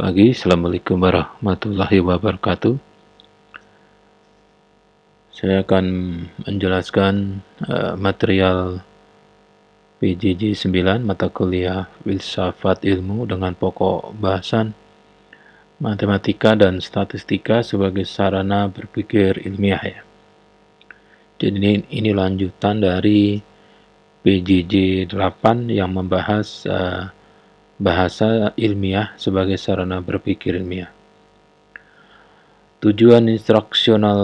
Pagi, Assalamualaikum warahmatullahi wabarakatuh. Saya akan menjelaskan material PJJ 9 mata kuliah Filsafat Ilmu dengan pokok bahasan matematika dan statistika sebagai sarana berpikir ilmiah ya. Jadi ini lanjutan dari PJJ 8 yang membahas bahasa ilmiah sebagai sarana berpikir ilmiah. Tujuan instruksional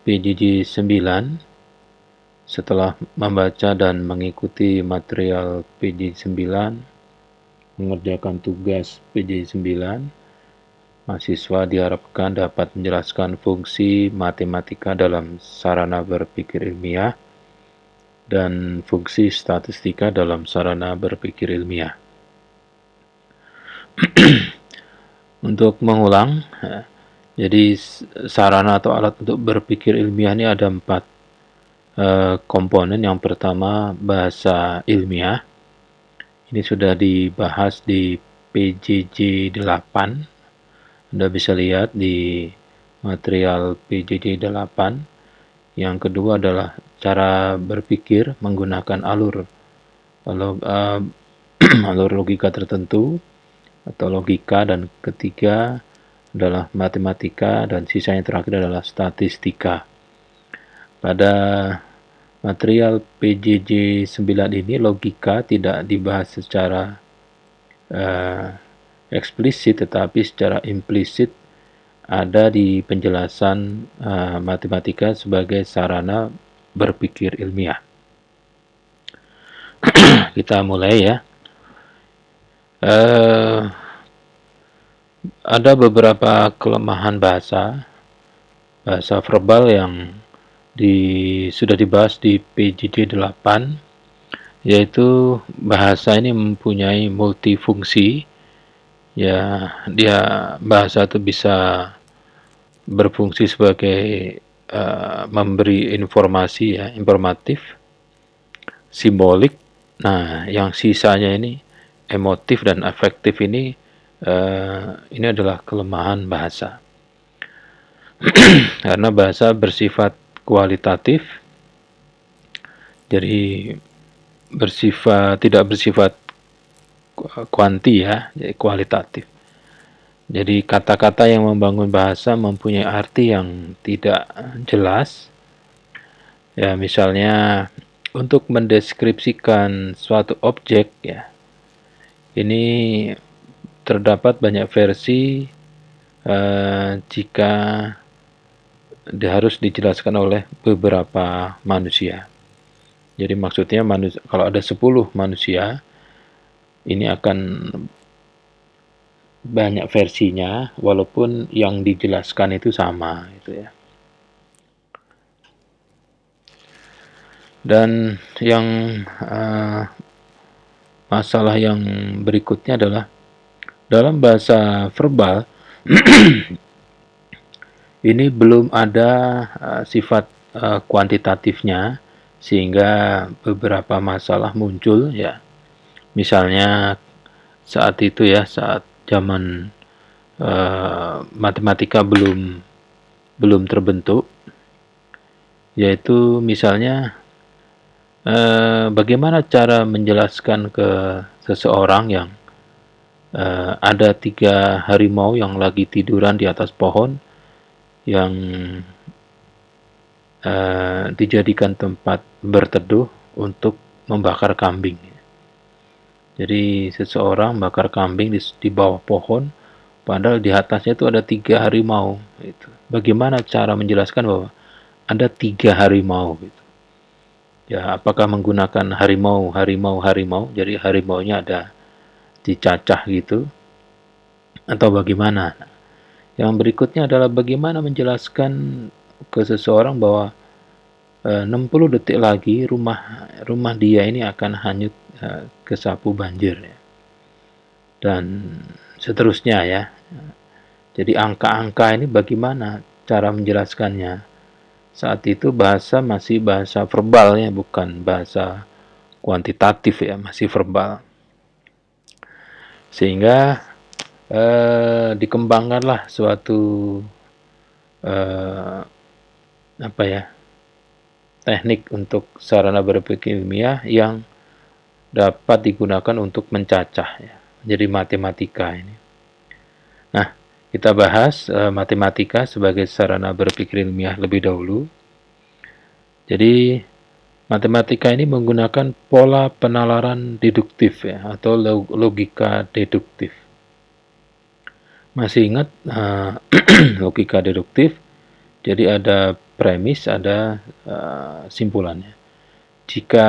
PJJ 9 setelah membaca dan mengikuti material PJJ 9, mengerjakan tugas PJJ 9, mahasiswa diharapkan dapat menjelaskan fungsi matematika dalam sarana berpikir ilmiah dan fungsi statistika dalam sarana berpikir ilmiah. Untuk mengulang, jadi sarana atau alat untuk berpikir ilmiah ini ada 4 komponen. Yang pertama bahasa ilmiah. Ini sudah dibahas di PJJ 8. Anda bisa lihat di material PJJ 8. Yang kedua adalah cara berpikir menggunakan alur logika tertentu atau logika, dan ketiga adalah matematika, dan sisa yang terakhir adalah statistika. Pada material PJJ 9 ini logika tidak dibahas secara eksplisit, tetapi secara implisit ada di penjelasan matematika sebagai sarana berpikir ilmiah. Kita mulai ya. Ada beberapa kelemahan bahasa verbal yang sudah dibahas di PJJ 8, yaitu bahasa ini mempunyai multifungsi. Ya, dia bahasa itu bisa berfungsi sebagai memberi informasi ya, informatif, simbolik. Nah, yang sisanya ini emotif dan afektif ini adalah kelemahan bahasa. Karena bahasa bersifat kualitatif, jadi tidak bersifat kuanti ya, jadi kualitatif. Jadi kata-kata yang membangun bahasa mempunyai arti yang tidak jelas. Ya, misalnya untuk mendeskripsikan suatu objek ya, ini terdapat banyak versi jika harus dijelaskan oleh beberapa manusia. Jadi maksudnya kalau ada 10 manusia, ini akan banyak versinya walaupun yang dijelaskan itu sama gitu ya. Dan yang masalah yang berikutnya adalah dalam bahasa verbal ini belum ada sifat kuantitatifnya, sehingga beberapa masalah muncul ya. Misalnya saat itu ya, saat zaman matematika belum terbentuk, yaitu misalnya bagaimana cara menjelaskan ke seseorang yang ada 3 harimau yang lagi tiduran di atas pohon yang dijadikan tempat berteduh untuk membakar kambing. Jadi seseorang bakar kambing di bawah pohon, padahal di atasnya itu ada 3 harimau. Itu. Bagaimana cara menjelaskan bahwa ada 3 harimau? Gitu. Ya, apakah menggunakan harimau? Jadi harimaunya ada dicacah gitu, atau bagaimana? Yang berikutnya adalah bagaimana menjelaskan ke seseorang bahwa 60 detik lagi rumah dia ini akan hanyut kesapu banjir ya. Dan seterusnya ya. Jadi angka-angka ini bagaimana cara menjelaskannya? Saat itu bahasa masih bahasa verbal ya, bukan bahasa kuantitatif ya, masih verbal. Sehingga dikembangkanlah suatu eh, apa ya, teknik untuk sarana berpikir ilmiah yang dapat digunakan untuk mencacah ya. Jadi matematika ini. Nah, kita bahas matematika sebagai sarana berpikir ilmiah lebih dahulu. Jadi matematika ini menggunakan pola penalaran deduktif ya, atau logika deduktif. Masih ingat logika deduktif? Jadi ada premis, ada simpulannya. Jika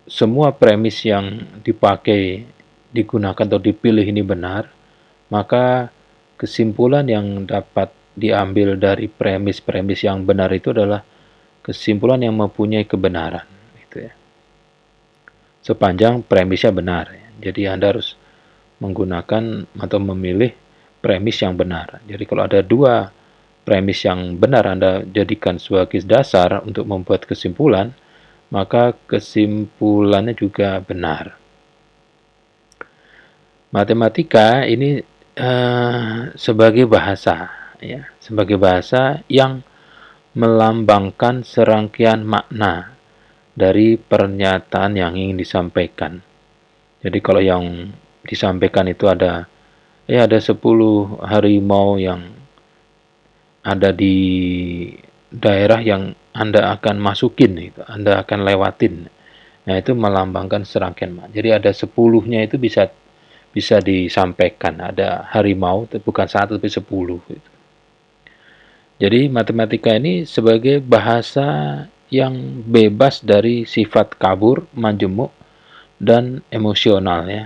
semua premis yang dipakai, digunakan atau dipilih ini benar, maka kesimpulan yang dapat diambil dari premis-premis yang benar itu adalah kesimpulan yang mempunyai kebenaran, gitu ya. Sepanjang premisnya benar. Jadi Anda harus menggunakan atau memilih premis yang benar. Jadi kalau ada dua premis yang benar Anda jadikan sebagai dasar untuk membuat kesimpulan, maka kesimpulannya juga benar. Matematika ini sebagai bahasa, ya, sebagai bahasa yang melambangkan serangkaian makna dari pernyataan yang ingin disampaikan. Jadi kalau yang disampaikan itu ada 10 harimau yang ada di daerah yang Anda akan masukin, itu Anda akan lewatin. Nah, itu melambangkan serangkaian makna. Jadi ada 10-nya itu bisa disampaikan. Ada harimau, bukan 1 tapi 10. Gitu. Jadi matematika ini sebagai bahasa yang bebas dari sifat kabur, majemuk, dan emosional ya.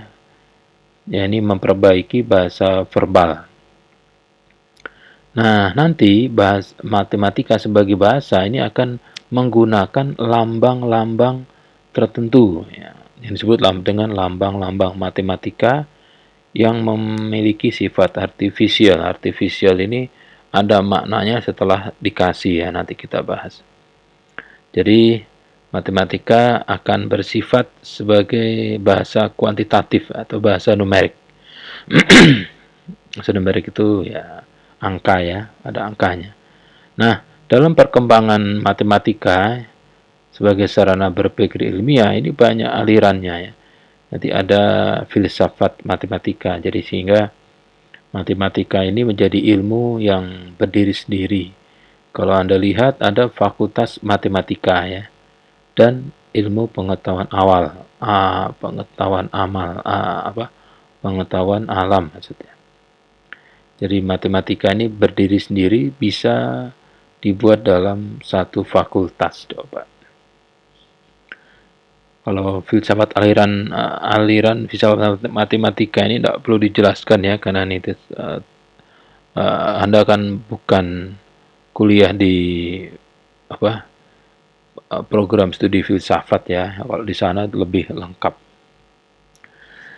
Ya, ini memperbaiki bahasa verbal. Nah, nanti matematika sebagai bahasa ini akan menggunakan lambang-lambang tertentu ya, yang disebut dengan lambang-lambang matematika yang memiliki sifat artifisial. Artifisial ini ada maknanya setelah dikasih ya, nanti kita bahas. Jadi matematika akan bersifat sebagai bahasa kuantitatif atau bahasa numerik. Bahasa numerik itu ya angka ya, ada angkanya. Nah, dalam perkembangan matematika sebagai sarana berpikir ilmiah ini banyak alirannya ya. Nanti ada filsafat matematika. Jadi sehingga matematika ini menjadi ilmu yang berdiri sendiri. Kalau Anda lihat ada fakultas matematika ya, dan ilmu pengetahuan awal, pengetahuan amal, pengetahuan alam maksudnya. Jadi matematika ini berdiri sendiri, bisa dibuat dalam satu fakultas, coba. Kalau filsafat aliran filsafat matematika ini tidak perlu dijelaskan ya, karena ini Anda kan bukan kuliah di program studi filsafat ya. Kalau di sana lebih lengkap.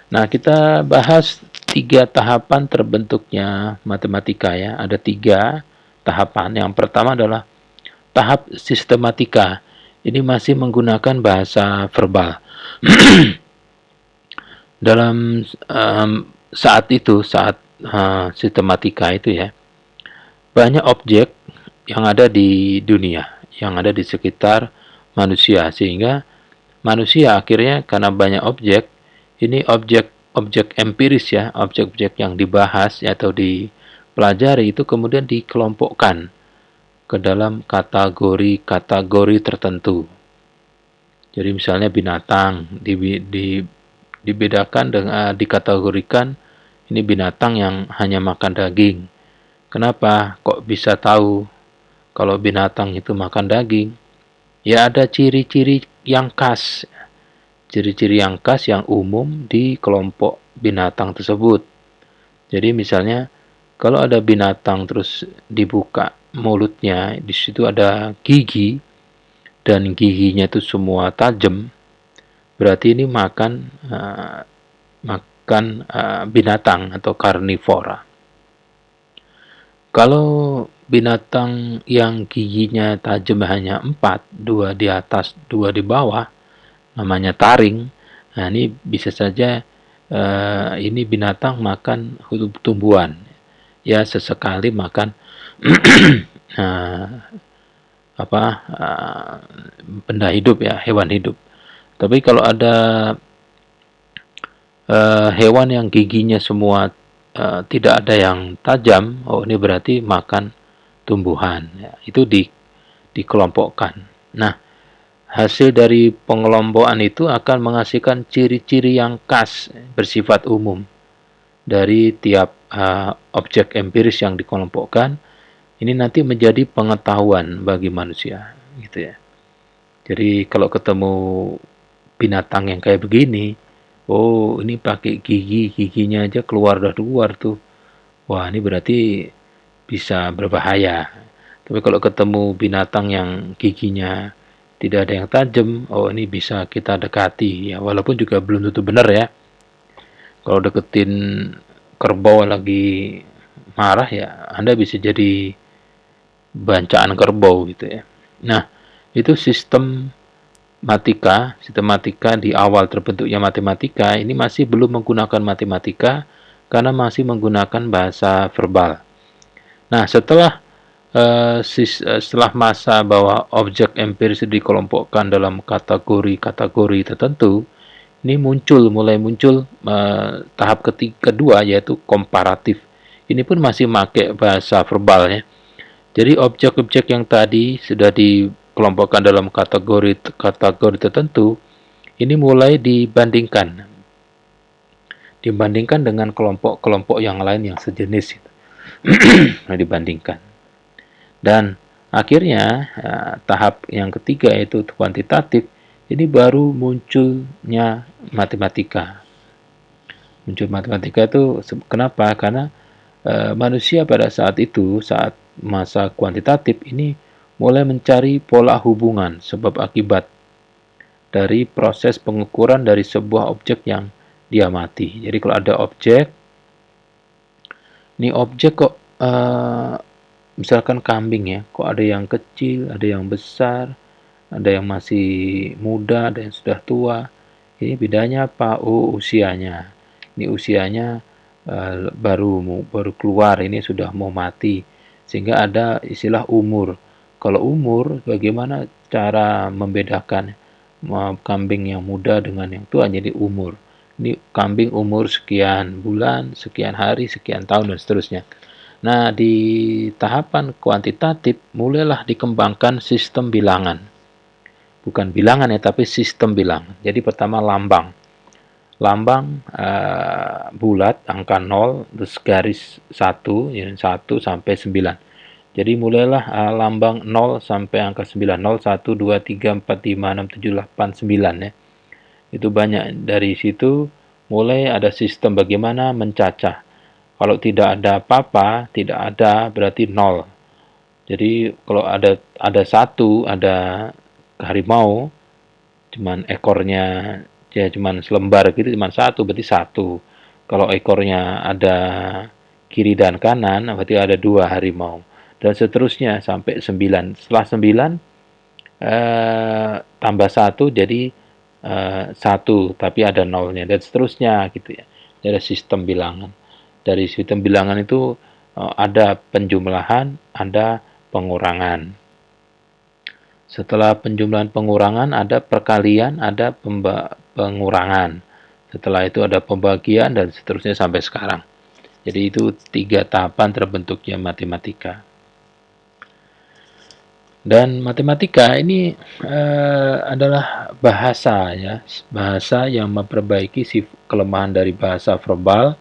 Nah, kita bahas 3 tahapan terbentuknya matematika ya. Ada 3 tahapan. Yang pertama adalah tahap sistematika. Ini masih menggunakan bahasa verbal. Dalam saat sistematika itu ya, banyak objek yang ada di dunia, yang ada di sekitar manusia, sehingga manusia akhirnya karena banyak objek, ini objek empiris ya, objek-objek yang dibahas ya, atau dipelajari itu kemudian dikelompokkan ke dalam kategori tertentu. Jadi misalnya binatang dibedakan dengan dikategorikan ini binatang yang hanya makan daging. Kenapa kok bisa tahu kalau binatang itu makan daging? Ya ada ciri-ciri yang khas. Ciri-ciri yang khas yang umum di kelompok binatang tersebut. Jadi misalnya kalau ada binatang terus dibuka mulutnya, di situ ada gigi dan giginya itu semua tajam, berarti ini makan binatang atau karnivora. Kalau binatang yang giginya tajam hanya 4, 2 di atas, 2 di bawah, namanya taring. Nah, ini bisa saja ini binatang makan tumbuhan, ya sesekali makan uh, apa benda hidup ya, hewan hidup. Tapi kalau ada hewan yang giginya semua tidak ada yang tajam, oh ini berarti makan tumbuhan. Ya, itu dikelompokkan. Nah, hasil dari pengelompokan itu akan menghasilkan ciri-ciri yang khas bersifat umum dari tiap objek empiris yang dikelompokkan. Ini nanti menjadi pengetahuan bagi manusia, gitu ya. Jadi kalau ketemu binatang yang kayak begini, oh ini pakai giginya aja keluar tuh. Wah ini berarti bisa berbahaya. Tapi kalau ketemu binatang yang giginya tidak ada yang tajam, oh ini bisa kita dekati ya. Walaupun juga belum tentu benar ya. Kalau deketin kerbau lagi marah ya, Anda bisa jadi bancaan kerbau gitu ya. Nah, itu sistematika di awal terbentuknya matematika ini masih belum menggunakan matematika karena masih menggunakan bahasa verbal. Nah, setelah masa bahwa objek empiris dikelompokkan dalam kategori-kategori tertentu, ini mulai muncul tahap kedua yaitu komparatif. Ini pun masih pakai bahasa verbal ya. Jadi objek-objek yang tadi sudah dikelompokkan dalam kategori tertentu, ini mulai dibandingkan dengan kelompok-kelompok yang lain yang sejenis. Nah, dibandingkan. Dan akhirnya tahap yang ketiga yaitu kuantitatif, ini baru munculnya matematika. Muncul matematika itu kenapa? Karena manusia pada saat itu, saat masa kuantitatif ini mulai mencari pola hubungan sebab akibat dari proses pengukuran dari sebuah objek yang diamati. Jadi kalau ada objek, ini objek kok misalkan kambing ya, kok ada yang kecil, ada yang besar, ada yang masih muda, ada yang sudah tua. Ini bedanya apa? Oh, usianya. Ini usianya baru keluar, ini sudah mau mati. Sehingga ada istilah umur. Kalau umur, bagaimana cara membedakan kambing yang muda dengan yang tua? Jadi umur. Ini kambing umur sekian bulan, sekian hari, sekian tahun, dan seterusnya. Nah, di tahapan kuantitatif mulailah dikembangkan sistem bilangan. Bukan bilangan ya, tapi sistem bilangan. Jadi pertama lambang. Lambang bulat, angka 0, terus garis 1, ya, 1 sampai 9. Jadi mulailah lambang 0 sampai angka 9. 0, 1, 2, 3, 4, 5, 6, 7, 8, 9 ya. Itu banyak. Dari situ mulai ada sistem bagaimana mencacah. Kalau tidak ada apa-apa, tidak ada berarti 0. Jadi kalau ada satu, ada harimau, cuman ekornya ya cuman selembar gitu, cuman satu, berarti satu. Kalau ekornya ada kiri dan kanan, berarti ada dua harimau. Dan seterusnya sampai 9. Setelah 9, tambah satu jadi satu, tapi ada nolnya. Dan seterusnya gitu ya. Ada sistem bilangan. Dari sistem bilangan itu ada penjumlahan, ada pengurangan. Setelah penjumlahan pengurangan ada perkalian, ada pengurangan. Setelah itu ada pembagian dan seterusnya sampai sekarang. Jadi itu 3 tahapan terbentuknya matematika. Dan matematika ini adalah bahasa ya, bahasa yang memperbaiki kelemahan dari bahasa verbal.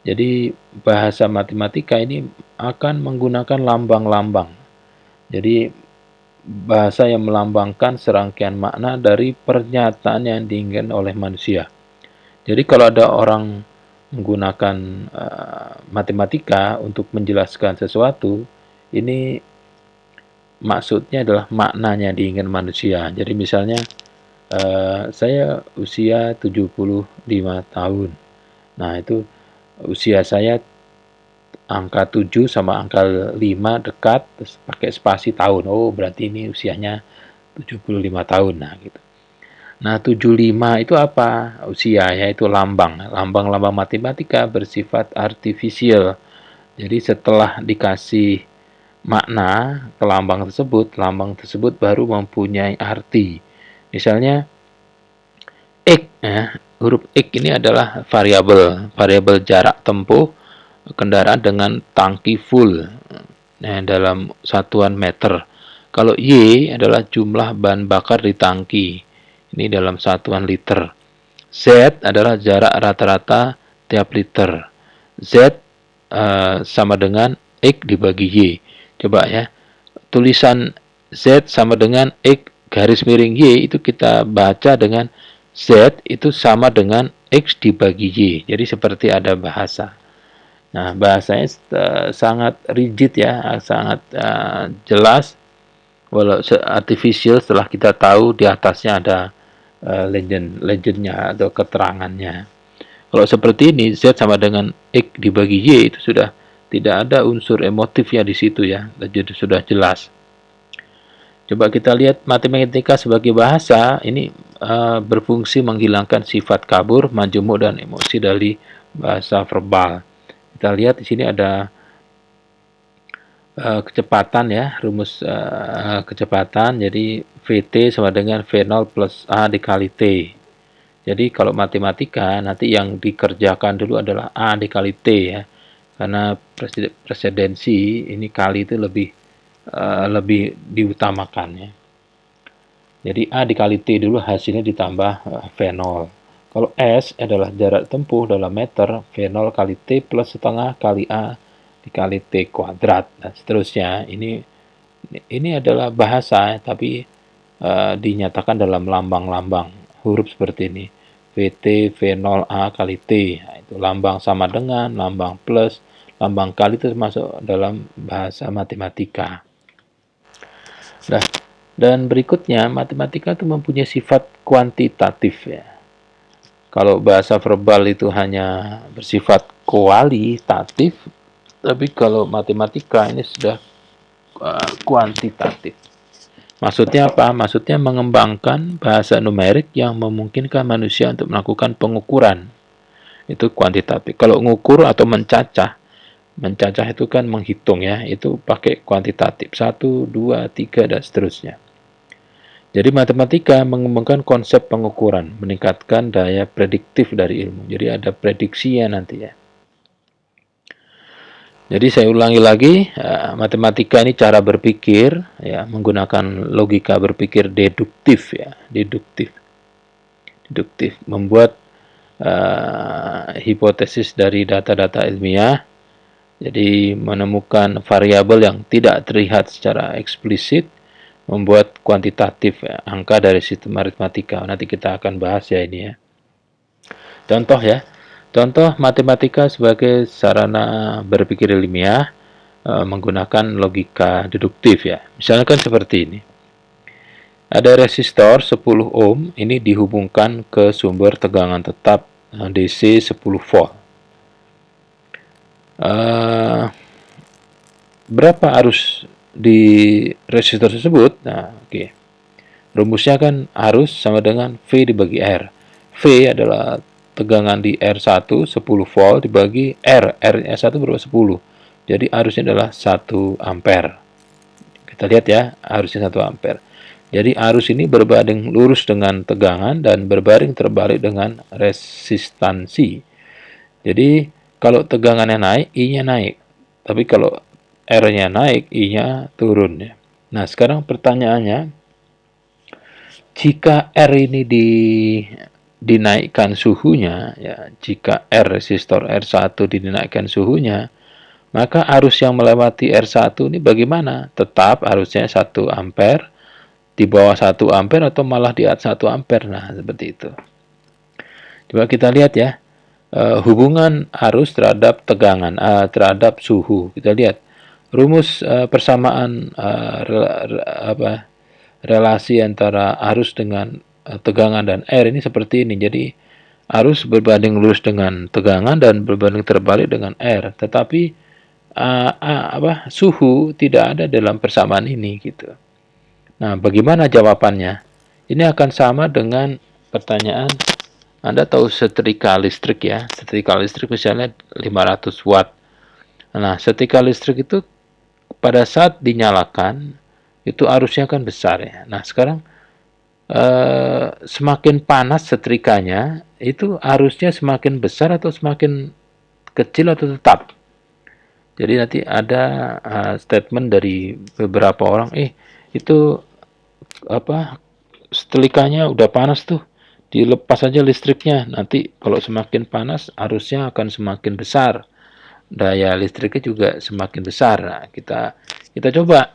Jadi bahasa matematika ini akan menggunakan lambang-lambang. Jadi bahasa yang melambangkan serangkaian makna dari pernyataan yang diinginkan oleh manusia. Jadi kalau ada orang menggunakan matematika untuk menjelaskan sesuatu, ini maksudnya adalah maknanya diinginkan manusia. Jadi misalnya saya usia 75 tahun. Nah, itu usia saya angka 7 sama angka 5 dekat, terus pakai spasi tahun. Oh, berarti ini usianya 75 tahun. Nah, gitu. Nah, 75 itu apa? Usia, yaitu lambang. Lambang-lambang matematika bersifat artifisial. Jadi setelah dikasih makna ke lambang tersebut baru mempunyai arti. Misalnya X, ya, huruf X ini adalah variabel jarak tempuh kendaraan dengan tangki full, nah, dalam satuan meter. Kalau Y adalah jumlah bahan bakar di tangki, ini dalam satuan liter. Z adalah jarak rata-rata tiap liter. Z sama dengan X dibagi Y. Coba ya, tulisan Z sama dengan X garis miring Y itu kita baca dengan Z itu sama dengan X dibagi Y. Jadi seperti ada bahasa. Nah, bahasanya sangat rigid ya, sangat jelas, walau artificial setelah kita tahu di atasnya ada legendnya atau keterangannya. Kalau seperti ini, Z sama dengan X dibagi Y itu sudah tidak ada unsur emotifnya di situ ya, jadi sudah jelas. Coba kita lihat matematika sebagai bahasa, ini berfungsi menghilangkan sifat kabur, majemuk, dan emosi dari bahasa verbal. Kita lihat di sini ada kecepatan ya, rumus kecepatan, jadi VT sama dengan V0 plus A dikali T. Jadi kalau matematika nanti yang dikerjakan dulu adalah A dikali T ya, karena presidensi ini kali itu lebih diutamakan ya. Jadi A dikali T dulu, hasilnya ditambah V0. Kalau S adalah jarak tempuh dalam meter, V0 kali T plus setengah kali A dikali T kuadrat. Dan seterusnya. Ini adalah bahasa, tapi dinyatakan dalam lambang-lambang huruf seperti ini. VT V0A kali T. Nah, itu lambang sama dengan, lambang plus, lambang kali itu masuk dalam bahasa matematika. Nah, dan berikutnya, matematika itu mempunyai sifat kuantitatif ya. Kalau bahasa verbal itu hanya bersifat kualitatif, tapi kalau matematika ini sudah kuantitatif. Maksudnya apa? Maksudnya mengembangkan bahasa numerik yang memungkinkan manusia untuk melakukan pengukuran. Itu kuantitatif. Kalau mengukur atau mencacah itu kan menghitung ya, itu pakai kuantitatif. 1, 2, 3, dan seterusnya. Jadi matematika mengembangkan konsep pengukuran, meningkatkan daya prediktif dari ilmu. Jadi ada prediksinya nanti ya. Jadi saya ulangi lagi, matematika ini cara berpikir ya, menggunakan logika berpikir deduktif ya, deduktif, membuat hipotesis dari data-data ilmiah. Jadi menemukan variabel yang tidak terlihat secara eksplisit, membuat kuantitatif ya, angka dari sistem aritmatika. Nanti kita akan bahas ya ini ya. Contoh ya. Contoh matematika sebagai sarana berpikir ilmiah menggunakan logika deduktif ya. Misalkan seperti ini. Ada resistor 10 ohm, ini dihubungkan ke sumber tegangan tetap DC 10 volt. Berapa arus di resistor tersebut? Nah, oke. Rumusnya kan arus sama dengan V dibagi R. V adalah tegangan di R1 10 volt dibagi R. R1 berapa? 10. Jadi arusnya adalah 1 ampere. Kita lihat ya, arusnya 1 ampere. Jadi arus ini berbanding lurus dengan tegangan dan berbanding terbalik dengan resistansi. Jadi kalau tegangannya naik, I-nya naik. Tapi kalau R-nya naik, I-nya turun ya. Nah, sekarang pertanyaannya, jika R ini dinaikkan suhunya, ya, jika resistor R1 dinaikkan suhunya, maka arus yang melewati R1 ini bagaimana? Tetap arusnya 1 ampere, di bawah 1 ampere, atau malah di atas 1 ampere. Nah, seperti itu. Coba kita lihat ya, hubungan arus terhadap tegangan, terhadap suhu. Kita lihat rumus persamaan relasi antara arus dengan tegangan dan R ini seperti ini. Jadi arus berbanding lurus dengan tegangan dan berbanding terbalik dengan R. Tetapi suhu tidak ada dalam persamaan ini gitu. Nah, bagaimana jawabannya? Ini akan sama dengan pertanyaan, Anda tahu setrika listrik ya, setrika listrik misalnya 500 watt. Nah, setrika listrik itu pada saat dinyalakan, itu arusnya kan besar ya. Nah, sekarang semakin panas setrikanya, itu arusnya semakin besar atau semakin kecil atau tetap? Jadi nanti ada statement dari beberapa orang, itu apa, setrikanya udah panas tuh, dilepas aja listriknya. Nanti kalau semakin panas, arusnya akan semakin besar, daya listriknya juga semakin besar. Nah, kita coba,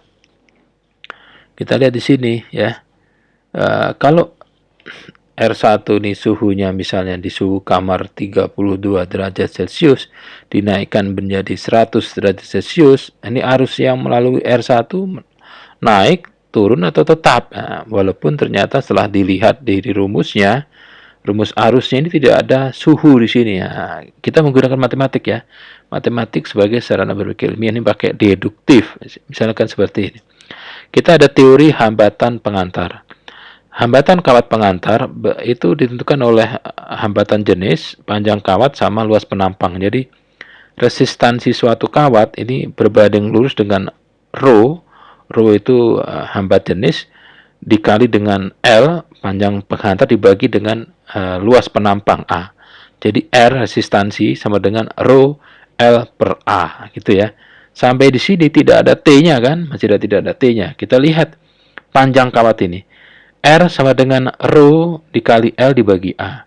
kita lihat di sini ya. Kalau R1 nih suhunya misalnya di suhu kamar 32 derajat Celcius dinaikkan menjadi 100 derajat Celcius, ini arus yang melalui R1 naik, turun atau tetap. Nah, walaupun ternyata setelah dilihat di rumusnya, rumus arusnya ini tidak ada suhu di sini. Nah, kita menggunakan matematik ya. Matematik sebagai sarana berpikir ilmiah ini pakai deduktif. Misalkan seperti ini. Kita ada teori hambatan pengantar. Hambatan kawat pengantar itu ditentukan oleh hambatan jenis, panjang kawat sama luas penampang. Jadi resistansi suatu kawat ini berbanding lurus dengan rho. Rho itu hambat jenis dikali dengan L, panjang pengantar dibagi dengan luas penampang A. Jadi R resistansi sama dengan rho L per A gitu ya. Sampai di sini tidak ada T-nya kan? Masih tidak ada T-nya. Kita lihat panjang kawat ini. R sama dengan rho dikali L dibagi A.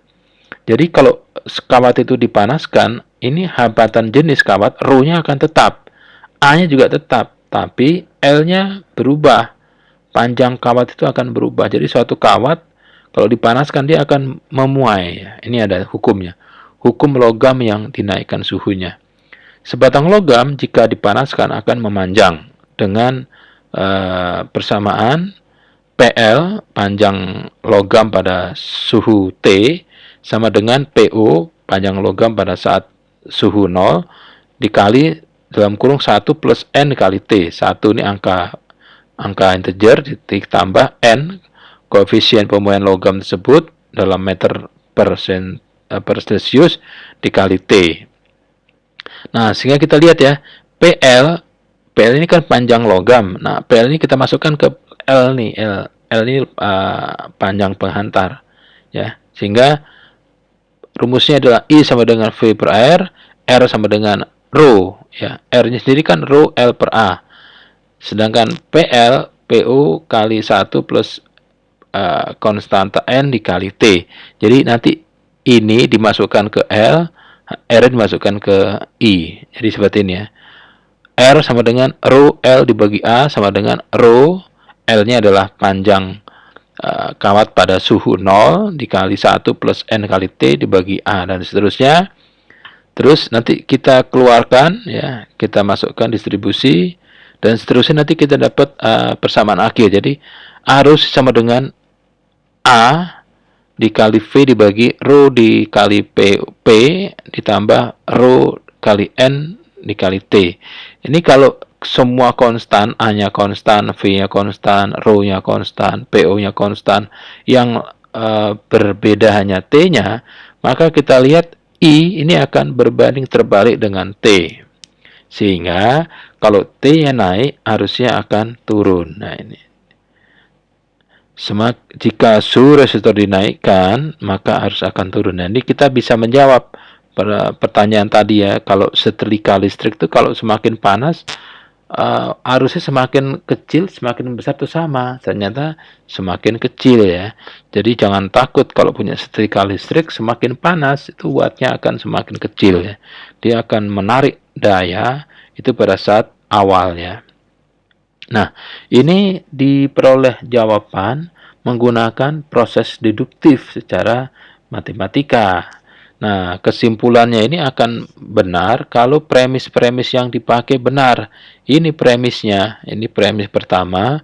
Jadi kalau kawat itu dipanaskan, ini hambatan jenis kawat, rho-nya akan tetap. A-nya juga tetap, tapi L-nya berubah. Panjang kawat itu akan berubah. Jadi suatu kawat, kalau dipanaskan dia akan memuai. Ini ada hukumnya. Hukum logam yang dinaikkan suhunya. Sebatang logam jika dipanaskan akan memanjang dengan persamaan PL, panjang logam pada suhu T, sama dengan PO, panjang logam pada saat suhu 0, dikali dalam kurung 1 plus N kali T. 1 ini angka integer, ditambah N, koefisien pemuaian logam tersebut dalam meter per Celsius, dikali T. Nah, sehingga kita lihat ya, PL ini kan panjang logam. Nah, PL ini kita masukkan ke L nih, L ini panjang penghantar ya. Sehingga rumusnya adalah I sama dengan V per R sama dengan rho ya. R-nya sendiri kan rho L per A. Sedangkan PL PO kali 1 plus konstanta N dikali T. Jadi nanti ini dimasukkan ke L, R dimasukkan ke I. Jadi seperti ini ya. R sama dengan rho L dibagi A sama dengan rho L-nya adalah panjang kawat pada suhu 0 dikali 1 plus N kali T dibagi A dan seterusnya. Terus nanti kita keluarkan ya, kita masukkan distribusi dan seterusnya, nanti kita dapat persamaan akhir. Jadi arus sama dengan A dikali V dibagi rho dikali P ditambah rho kali N dikali T. Ini kalau semua konstan, A-nya konstan, V-nya konstan, rho-nya konstan, PO-nya konstan, yang berbeda hanya T-nya, maka kita lihat I ini akan berbanding terbalik dengan T. Sehingga kalau T-nya naik, harusnya akan turun. Nah, ini. Jika suhu resistor dinaikkan, maka arus akan turun. Nah, ini kita bisa menjawab pertanyaan tadi ya, kalau setrika listrik itu kalau semakin panas, arusnya semakin kecil, semakin besar itu sama. Ternyata semakin kecil ya. Jadi jangan takut kalau punya setrika listrik, semakin panas itu wattnya akan semakin kecil ya. Dia akan menarik daya itu pada saat awal ya. Nah, ini diperoleh jawaban menggunakan proses deduktif secara matematika. Nah, kesimpulannya ini akan benar kalau premis-premis yang dipakai benar. Ini premisnya, ini premis pertama,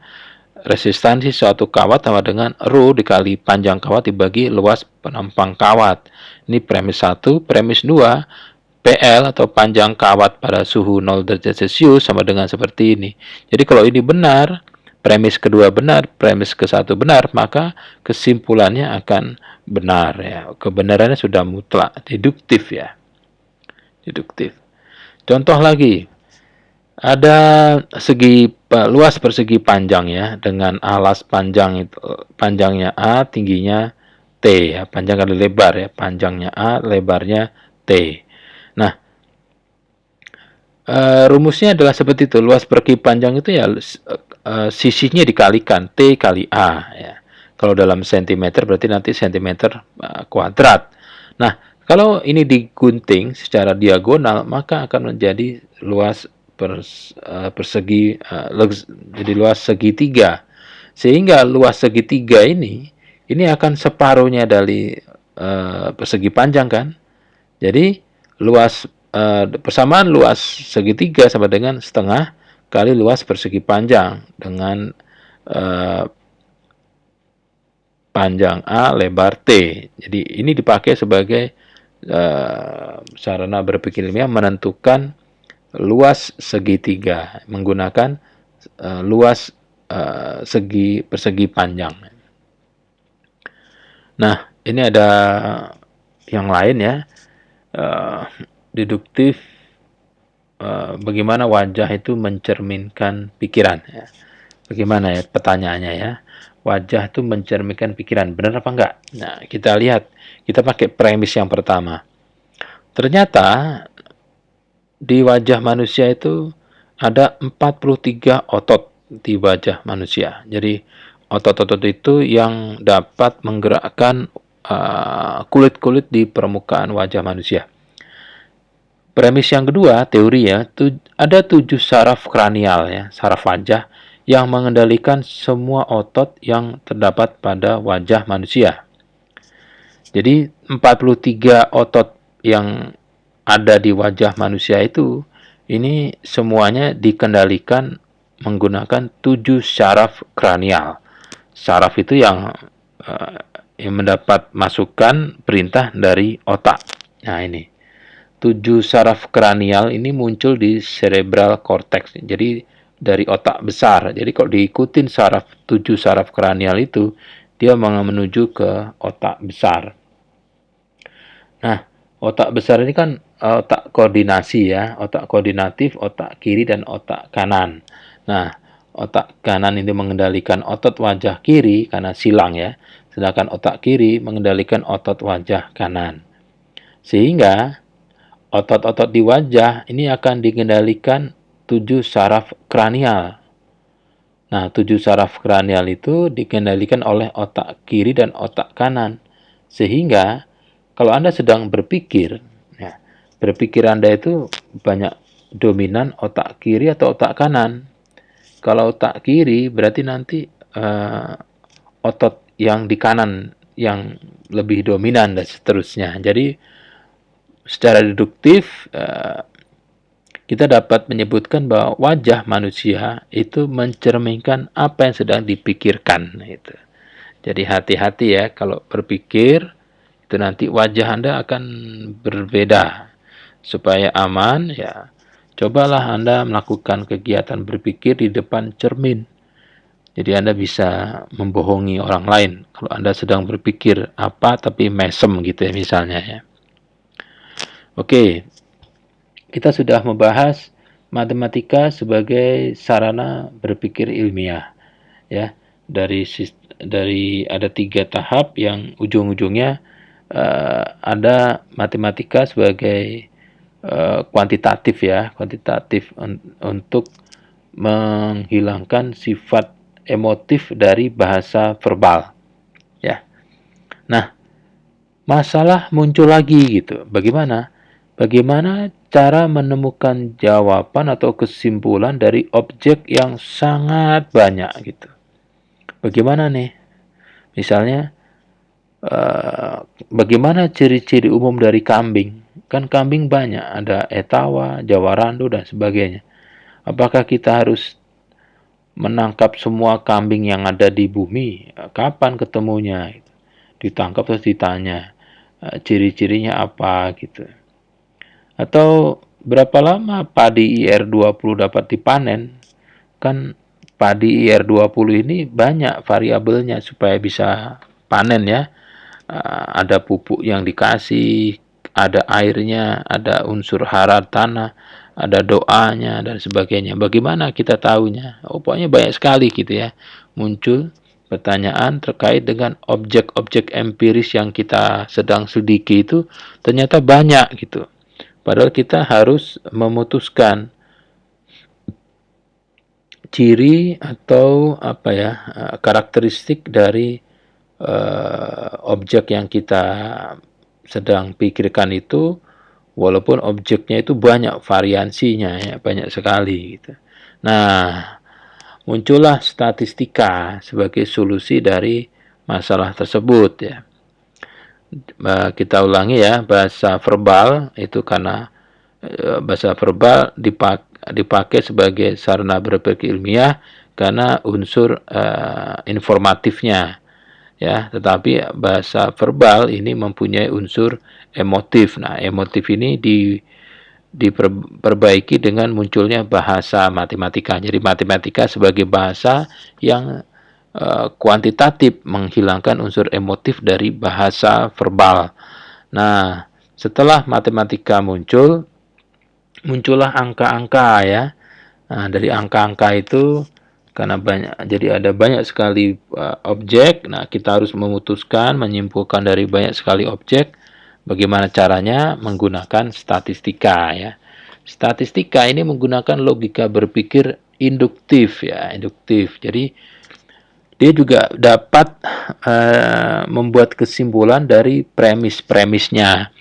resistansi suatu kawat sama dengan rho dikali panjang kawat dibagi luas penampang kawat. Ini premis 1, premis 2, PL atau panjang kawat pada suhu 0 derajat Celcius sama dengan seperti ini. Jadi kalau ini benar, premis kedua benar, premis ke satu benar, maka kesimpulannya akan benar ya. Kebenarannya sudah mutlak, deduktif ya. Deduktif. Contoh lagi, ada luas persegi panjang ya, dengan alas panjang itu, panjangnya A, tingginya T ya, panjang kali lebar ya, panjangnya A, lebarnya T. Nah, rumusnya adalah seperti itu. Luas persegi panjang itu ya sisinya dikalikan T kali A ya. Kalau dalam sentimeter berarti nanti sentimeter kuadrat. Nah, kalau ini digunting secara diagonal maka akan menjadi luas persegi jadi luas segitiga. Sehingga luas segitiga ini akan separuhnya dari persegi panjang kan. Jadi luas persamaan luas segitiga sama dengan setengah kali luas persegi panjang dengan panjang A, lebar T. Jadi ini dipakai sebagai sarana berpikir ilmiah menentukan luas segitiga menggunakan luas persegi panjang. Nah, ini ada yang lain ya. Deduktif, bagaimana wajah itu mencerminkan pikiran ya. Bagaimana ya pertanyaannya ya, wajah itu mencerminkan pikiran, benar apa enggak? Nah, kita lihat, kita pakai premis yang pertama. Ternyata di wajah manusia itu ada 43 otot di wajah manusia. Jadi otot-otot itu yang dapat menggerakkan kulit-kulit di permukaan wajah manusia. Premis yang kedua, teori ya, ada 7 saraf kranial ya, saraf wajah yang mengendalikan semua otot yang terdapat pada wajah manusia. Jadi 43 otot yang ada di wajah manusia itu, ini semuanya dikendalikan menggunakan 7 saraf kranial. Saraf itu yang mendapat masukan perintah dari otak. Nah ini. 7 saraf kranial ini muncul di cerebral cortex. Jadi dari otak besar. Jadi kalau diikutin 7 saraf kranial itu, dia menuju ke otak besar. Nah, otak besar ini kan otak koordinasi ya, otak koordinatif, otak kiri dan otak kanan. Nah, otak kanan ini mengendalikan otot wajah kiri karena silang ya, sedangkan otak kiri mengendalikan otot wajah kanan. Sehingga otot-otot di wajah ini akan dikendalikan 7 saraf kranial. Nah, 7 saraf kranial itu dikendalikan oleh otak kiri dan otak kanan. Sehingga kalau Anda sedang berpikir, ya, berpikir Anda itu banyak dominan otak kiri atau otak kanan. Kalau otak kiri berarti nanti otot yang di kanan yang lebih dominan dan seterusnya. Jadi secara deduktif kita dapat menyebutkan bahwa wajah manusia itu mencerminkan apa yang sedang dipikirkan. Itu. Jadi hati-hati ya kalau berpikir itu nanti wajah Anda akan berbeda. Supaya aman ya cobalah Anda melakukan kegiatan berpikir di depan cermin. Jadi Anda bisa membohongi orang lain kalau Anda sedang berpikir apa tapi mesem gitu ya misalnya ya. Oke, kita sudah membahas matematika sebagai sarana berpikir ilmiah, ya. Dari ada 3 tahap yang ujung-ujungnya ada matematika sebagai kuantitatif ya, kuantitatif untuk menghilangkan sifat emotif dari bahasa verbal, ya. Nah, masalah muncul lagi gitu. Bagaimana cara menemukan jawaban atau kesimpulan dari objek yang sangat banyak gitu. Bagaimana nih? Misalnya, bagaimana ciri-ciri umum dari kambing? Kan kambing banyak, ada etawa, jawarandu, dan sebagainya. Apakah kita harus menangkap semua kambing yang ada di bumi? Kapan ketemunya? Ditangkap terus ditanya, ciri-cirinya apa gitu. Atau berapa lama padi IR20 dapat dipanen? Kan padi IR20 ini banyak variabelnya supaya bisa panen ya. Ada pupuk yang dikasih, ada airnya, ada unsur hara tanah, ada doanya dan sebagainya. Bagaimana kita tahunya? Oh, pokoknya banyak sekali gitu ya. Muncul pertanyaan terkait dengan objek-objek empiris yang kita sedang selidiki itu ternyata banyak gitu. Padahal kita harus memutuskan ciri atau apa ya, karakteristik dari objek yang kita sedang pikirkan itu, walaupun objeknya itu banyak variansinya ya, banyak sekali gitu. Nah, muncullah statistika sebagai solusi dari masalah tersebut ya. Kita ulangi ya, bahasa verbal itu karena bahasa verbal dipakai sebagai sarana berpikir ilmiah karena unsur informatifnya ya, tetapi bahasa verbal ini mempunyai unsur emotif. Nah, emotif ini diperbaiki dengan munculnya bahasa matematika. Jadi matematika sebagai bahasa yang kuantitatif, menghilangkan unsur emotif dari bahasa verbal. Nah, setelah matematika muncullah angka-angka ya. Nah, dari angka-angka itu karena jadi ada banyak sekali objek. Nah, kita harus memutuskan, menyimpulkan dari banyak sekali objek. Bagaimana caranya? Menggunakan statistika ya. Statistika ini menggunakan logika berpikir induktif ya, induktif. Jadi dia juga dapat membuat kesimpulan dari premis-premisnya.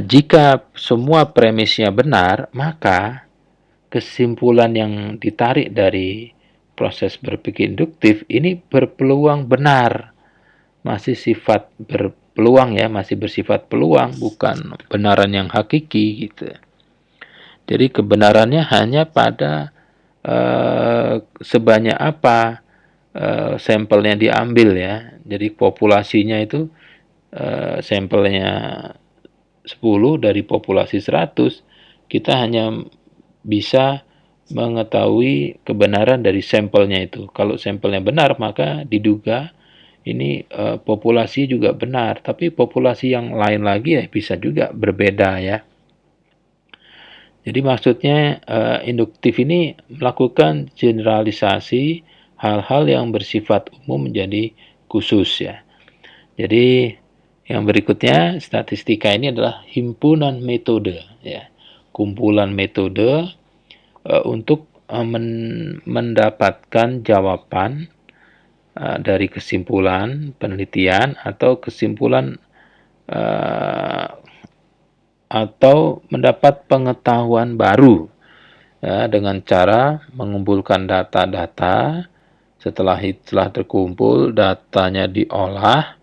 Jika semua premisnya benar, maka kesimpulan yang ditarik dari proses berpikir induktif ini berpeluang benar. Masih sifat berpeluang ya, masih bersifat peluang, bukan kebenaran yang hakiki gitu. Jadi kebenarannya hanya pada sebanyak apa sampelnya diambil ya. Jadi populasinya itu sampelnya 10 dari populasi 100, kita hanya bisa mengetahui kebenaran dari sampelnya itu. Kalau sampelnya benar, maka diduga ini populasi juga benar, tapi populasi yang lain lagi ya bisa juga berbeda ya. Jadi maksudnya induktif ini melakukan generalisasi hal-hal yang bersifat umum menjadi khusus ya. Jadi yang berikutnya, statistika ini adalah himpunan metode ya. Kumpulan metode untuk mendapatkan jawaban dari kesimpulan penelitian atau kesimpulan atau mendapat pengetahuan baru ya, dengan cara mengumpulkan data-data. Setelah terkumpul, datanya diolah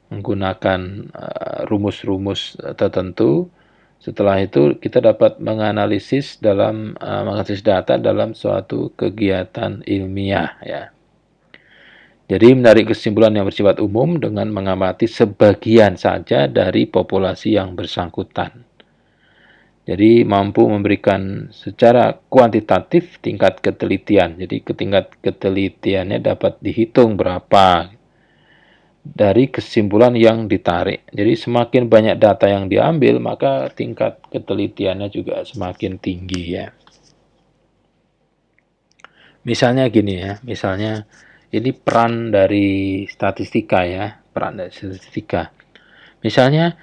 menggunakan rumus-rumus tertentu. Setelah itu kita dapat menganalisis data dalam suatu kegiatan ilmiah ya. Jadi menarik kesimpulan yang bersifat umum dengan mengamati sebagian saja dari populasi yang bersangkutan. Jadi mampu memberikan secara kuantitatif tingkat ketelitian. Jadi tingkat ketelitiannya dapat dihitung berapa dari kesimpulan yang ditarik. Jadi semakin banyak data yang diambil, maka tingkat ketelitiannya juga semakin tinggi ya. Misalnya gini ya, misalnya ini peran dari statistika ya, peran dari statistika. Misalnya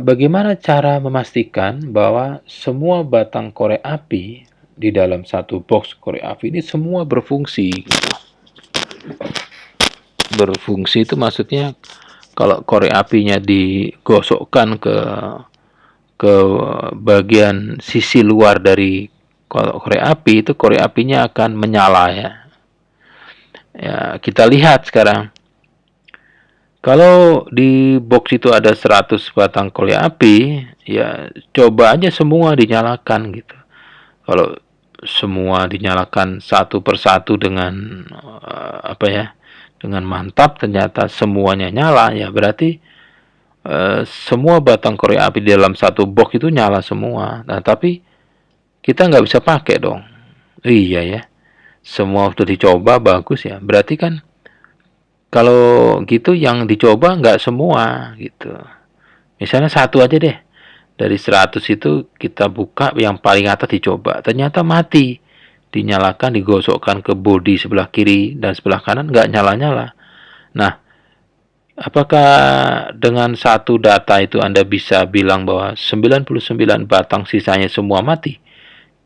bagaimana cara memastikan bahwa semua batang korek api di dalam satu box korek api ini semua berfungsi gitu. Berfungsi itu maksudnya kalau korek apinya digosokkan ke bagian sisi luar dari korek api, itu korek apinya akan menyala ya. Ya, kita lihat sekarang. Kalau di box itu ada 100 batang korek api, ya coba aja semua dinyalakan gitu. Kalau semua dinyalakan satu persatu dengan dengan mantap, ternyata semuanya nyala, ya berarti semua batang korek api di dalam satu box itu nyala semua. Nah, tapi kita nggak bisa pakai dong. Iya ya. semua sudah dicoba bagus ya. Berarti kan kalau gitu yang dicoba nggak semua gitu. Misalnya satu aja deh. Dari 100 itu kita buka yang paling atas dicoba. Ternyata mati. Dinyalakan, digosokkan ke bodi sebelah kiri dan sebelah kanan nggak nyala-nyala. Nah, apakah dengan satu data itu Anda bisa bilang bahwa 99 batang sisanya semua mati?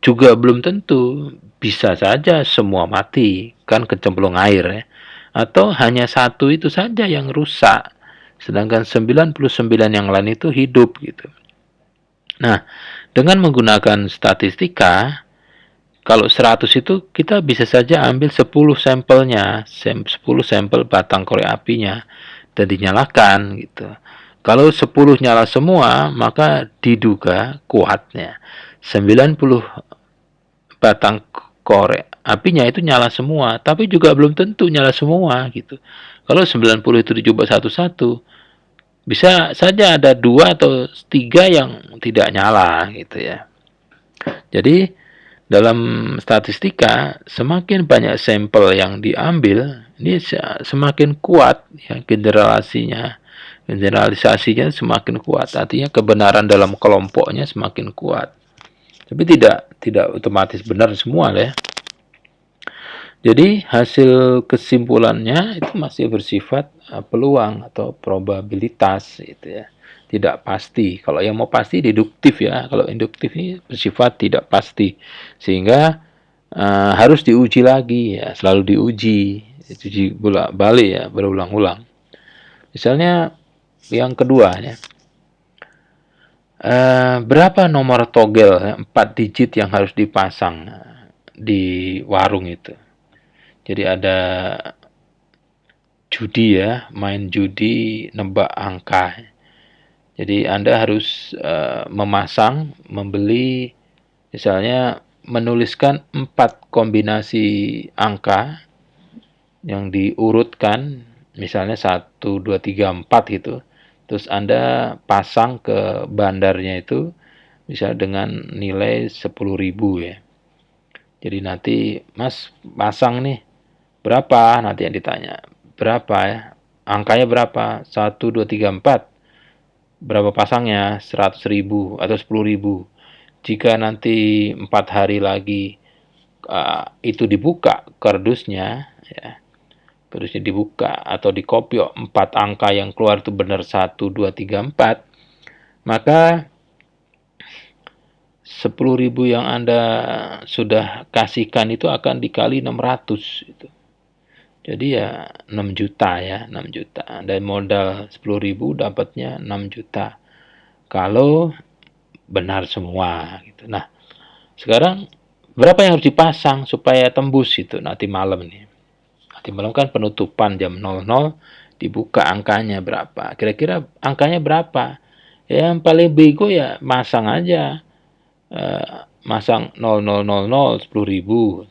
Juga belum tentu. Bisa saja semua mati, kan kecemplung air ya. Atau hanya satu itu saja yang rusak, sedangkan 99 yang lain itu hidup gitu. Nah, dengan menggunakan statistika, kalau 100 itu kita bisa saja ambil 10 sampelnya, 10 sampel batang korek apinya dan dinyalakan gitu. Kalau 10 nyala semua, maka diduga kuatnya 90 batang korek apinya itu nyala semua, tapi juga belum tentu nyala semua gitu. Kalau 90 itu dicoba satu-satu, bisa saja ada 2 atau 3 yang tidak nyala gitu ya. Jadi dalam statistika semakin banyak sampel yang diambil, ini semakin kuat ya generalisasinya semakin kuat. Artinya kebenaran dalam kelompoknya semakin kuat. Tapi tidak otomatis benar semua ya. Jadi hasil kesimpulannya itu masih bersifat peluang atau probabilitas gitu ya. Tidak pasti. Kalau yang mau pasti deduktif ya. Kalau induktif ini bersifat tidak pasti. Sehingga harus diuji lagi ya, selalu diuji bolak-balik ya, berulang-ulang. Misalnya yang kedua ya. Berapa nomor togel ya, 4 digit yang harus dipasang di warung itu? Jadi ada judi ya, main judi nebak angka. Jadi Anda harus membeli, misalnya menuliskan 4 kombinasi angka yang diurutkan, misalnya 1, 2, 3, 4 gitu. Terus Anda pasang ke bandarnya itu, bisa dengan nilai 10.000 ya. Jadi nanti, Mas pasang nih, berapa? Nanti yang ditanya. Berapa ya? Angkanya berapa? 1, 2, 3, 4. Berapa pasangnya? 100.000 atau 10.000. Jika nanti 4 hari lagi itu dibuka kardusnya, ya, kardusnya dibuka atau dikopiok 4 angka yang keluar itu benar 1, 2, 3, 4, maka 10.000 yang Anda sudah kasihkan itu akan dikali 600 itu. Jadi ya 6 juta ya, 6 juta. Dan modal 10.000 dapatnya 6 juta. Kalau benar semua gitu. Nah, sekarang berapa yang harus dipasang supaya tembus itu nanti malam nih. Nanti malam kan penutupan jam 00, dibuka angkanya berapa. Kira-kira angkanya berapa? Ya, yang paling bego ya masang aja. Masang 0000 10.000.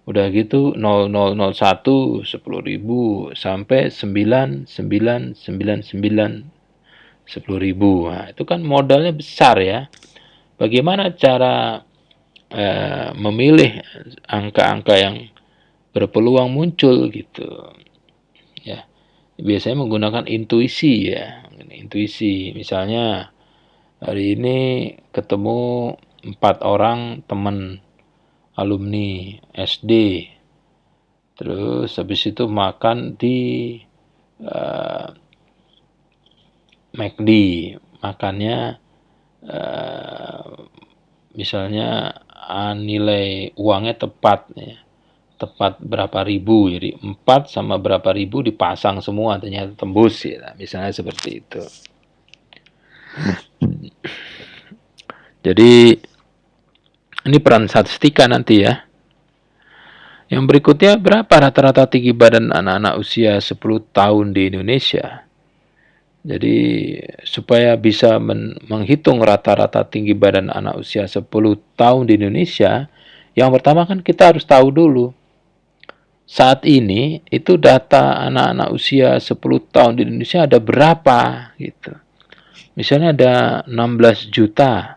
Udah gitu 0001 10.000 sampai 9999 10.000. Nah, itu kan modalnya besar ya. Bagaimana cara memilih angka-angka yang berpeluang muncul gitu ya? Biasanya menggunakan intuisi ya. Intuisi, misalnya hari ini ketemu 4 orang teman alumni SD, terus habis itu makan di McD, makannya misalnya nilai uangnya tepat ya, tepat berapa ribu, jadi 4 sama berapa ribu dipasang semua ternyata tembus ya, misalnya seperti itu. Jadi ini peran statistika nanti ya. Yang berikutnya, berapa rata-rata tinggi badan anak-anak usia 10 tahun di Indonesia? Jadi supaya bisa menghitung rata-rata tinggi badan anak usia 10 tahun di Indonesia, yang pertama kan kita harus tahu dulu. Saat ini itu data anak-anak usia 10 tahun di Indonesia ada berapa gitu. Misalnya ada 16 juta.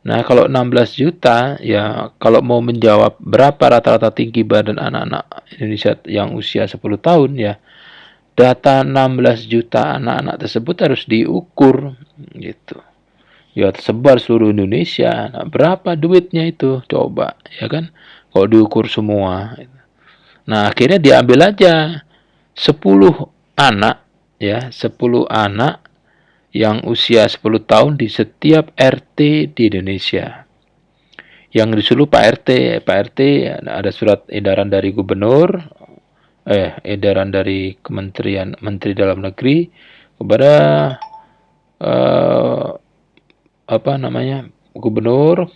Nah, kalau 16 juta, ya kalau mau menjawab berapa rata-rata tinggi badan anak-anak Indonesia yang usia 10 tahun, ya data 16 juta anak-anak tersebut harus diukur gitu. Ya tersebar seluruh Indonesia. Nah, berapa duitnya itu? Coba, ya kan? Kalau diukur semua. Nah, akhirnya diambil aja 10 anak, ya, 10 anak yang usia 10 tahun di setiap RT di Indonesia. Yang disuruh Pak RT, Pak RT ada surat edaran dari gubernur, edaran dari Kementerian Menteri Dalam Negeri kepada eh, apa namanya gubernur,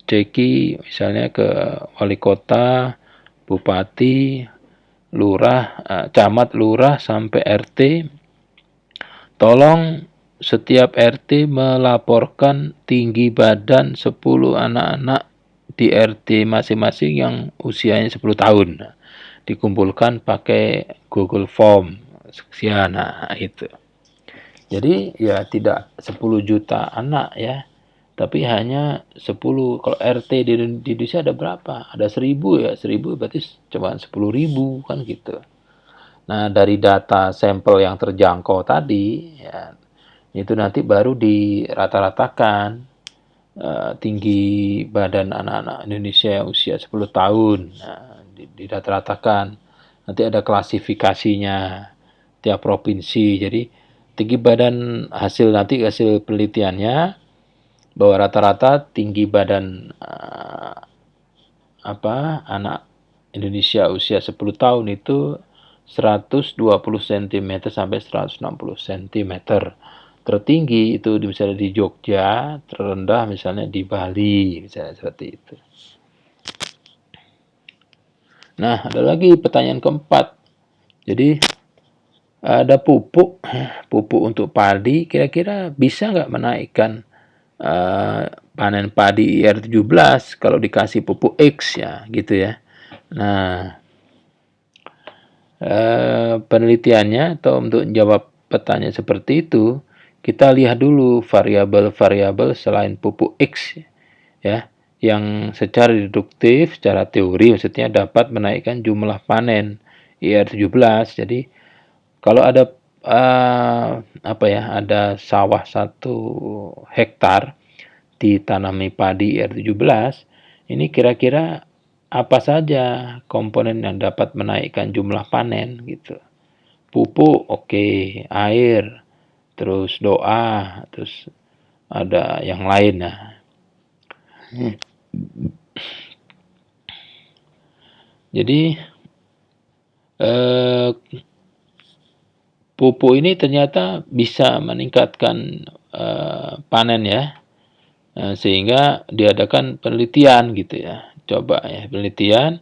ceki misalnya ke wali kota, bupati, lurah, camat, lurah sampai RT, tolong setiap RT melaporkan tinggi badan 10 anak-anak di RT masing-masing yang usianya 10 tahun. Dikumpulkan pakai Google Form. Sekian, nah itu. Jadi ya tidak 10 juta anak ya, tapi hanya 10. Kalau RT di Indonesia ada berapa? Ada 1000 ya, 1000 berarti cuma 10.000 kan gitu. Nah, dari data sampel yang terjangkau tadi, ya, itu nanti baru dirata-ratakan tinggi badan anak-anak Indonesia yang usia 10 tahun. Nah, dirata-ratakan. Nanti ada klasifikasinya tiap provinsi. Jadi tinggi badan hasil penelitiannya bahwa rata-rata tinggi badan anak Indonesia usia 10 tahun itu 120 cm sampai 160 cm. Tertinggi itu misalnya di Jogja, terendah misalnya di Bali, misalnya seperti itu. Nah, ada lagi pertanyaan keempat. Jadi ada pupuk untuk padi, kira-kira bisa nggak menaikkan panen padi IR17 kalau dikasih pupuk X ya, gitu ya. Nah, penelitiannya atau untuk menjawab pertanyaan seperti itu, kita lihat dulu variabel-variabel selain pupuk X ya, yang secara deduktif, secara teori maksudnya dapat menaikkan jumlah panen IR17. Jadi kalau ada ada sawah 1 hektar ditanami padi IR17, ini kira-kira apa saja komponen yang dapat menaikkan jumlah panen gitu. Pupuk oke, air, terus doa, terus ada yang lain. Nah, jadi eh, pupuk ini ternyata bisa meningkatkan panen ya, sehingga diadakan penelitian gitu ya. Coba ya penelitian,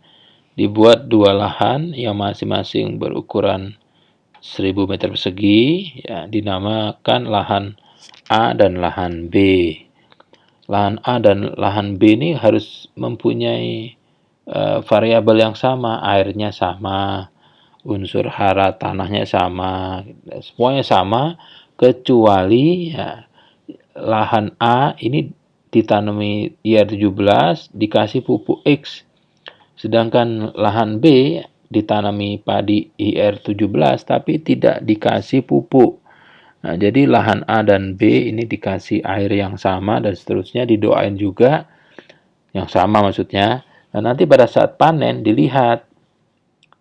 dibuat 2 lahan yang masing-masing berukuran 1000 meter persegi, ya, dinamakan lahan A dan lahan B. Lahan A dan lahan B ini harus mempunyai variabel yang sama, airnya sama, unsur hara tanahnya sama, semuanya sama, kecuali ya, lahan A ini ditanami IR17 dikasih pupuk X, sedangkan lahan B ditanami padi IR17 tapi tidak dikasih pupuk. Nah, jadi lahan A dan B ini dikasih air yang sama dan seterusnya, didoain juga yang sama maksudnya. Nah, nanti pada saat panen dilihat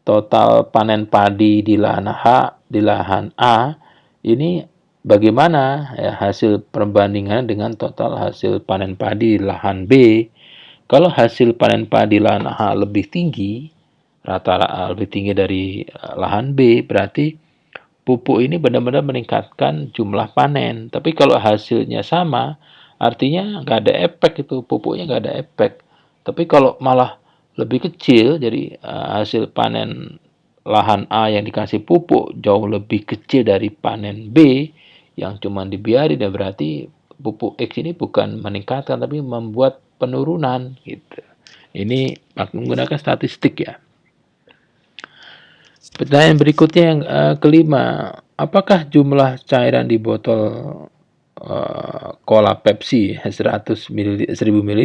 total panen padi di lahan A ini bagaimana ya, hasil perbandingan dengan total hasil panen padi di lahan B. Kalau hasil panen padi lahan A lebih tinggi, rata-rata lebih tinggi dari lahan B, berarti pupuk ini benar-benar meningkatkan jumlah panen. Tapi kalau hasilnya sama, artinya nggak ada efek itu, pupuknya nggak ada efek. Tapi kalau malah lebih kecil, jadi hasil panen lahan A yang dikasih pupuk jauh lebih kecil dari panen B yang cuma dibiarin, dan berarti pupuk X ini bukan meningkatkan tapi membuat penurunan gitu. Ini menggunakan statistik ya. Pertanyaan berikutnya yang kelima, apakah jumlah cairan di botol cola Pepsi 100 ml, 1000 ml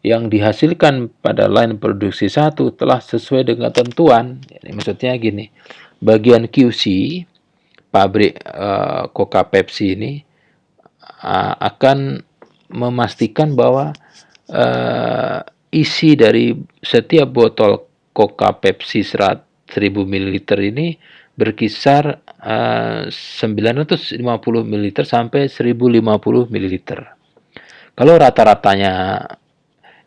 yang dihasilkan pada line produksi 1 telah sesuai dengan ketentuan. Jadi maksudnya gini, bagian QC pabrik Coca Pepsi ini akan memastikan bahwa isi dari setiap botol Coca Pepsi 1000 ml ini berkisar 950 ml sampai 1050 ml. Kalau rata-ratanya